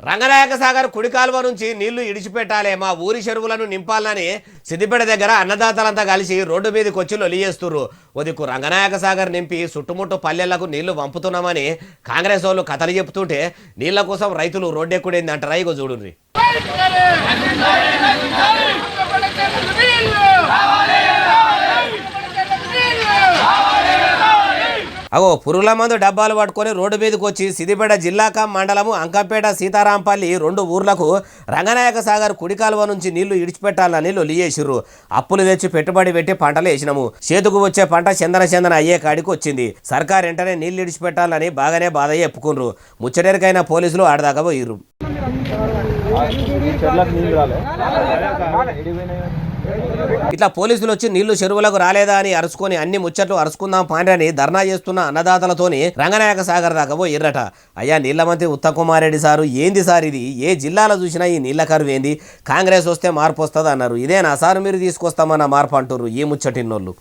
రంగనాయక సాగర్ కుడి కాలువ నుంచి నీళ్లు ఇడిచిపెట్టాలి, మా ఊరి చెరువులను నింపాలని సిద్దిపేట దగ్గర అన్నదాతలంతా కలిసి రోడ్డు మీదకి వచ్చి లొలియేస్తుర్రు. ఒదికు రంగనాయక సాగర్ నింపి చుట్టుముట్టు పల్లెలకు నీళ్లు పంపుతున్నామని కాంగ్రెస్ వాళ్ళు కథలు చెప్తుంటే నీళ్ల కోసం రైతులు రోడ్డెక్కుడేంది అంటారా? ఇగో చూడుర్రి. అగో పురుగుల మందు డబ్బాలు పట్టుకొని రోడ్డు మీదకి వచ్చి సిద్దిపేట జిల్లాక మండలము అంకంపేట సీతారాంపల్లి 2 ఊర్లకు రంగనాయక సాగర్ కుడి కాలువ నుంచి నీళ్లు ఇడిచిపెట్టాలని లొలియేసిర్రు. అప్పులు తెచ్చి పెట్టుబడి పెట్టి పంటలు వేసినాము, చేతుకు వచ్చే పంట చందన అయ్యే కాడికి వచ్చింది. సర్కార్ వెంటనే నీళ్లు ఇడిచిపెట్టాలని బాగానే బాధ చెప్పుకున్నారు. ముచ్చటెరికైన పోలీసులు ఆడదాకా పోయిర్రు. ఇట్లా పోలీసులు వచ్చి నీళ్లు చెరువులకు రాలేదా అని అరుచుకొని అన్ని ముచ్చట్లు అరుచుకుందాం పాండ్రని ధర్నా చేస్తున్న అన్నదాతలతోని రంగనాయక సాగర్ దాకా పోయిర్రట. అయ్యా నీళ్ల మంత్రి ఉత్తమ్ కుమార్ రెడ్డి సారు, ఏంది సార్ ఇది? ఏ జిల్లాలో చూసినా ఈ నీళ్ల కరువు ఏంది? కాంగ్రెస్ వస్తే మార్పు వస్తుంది అన్నారు. ఇదేనా సార్ మీరు తీసుకొస్తామన్న మార్పు అంటుర్రు ఈ ముచ్చటిన్నోళ్ళు.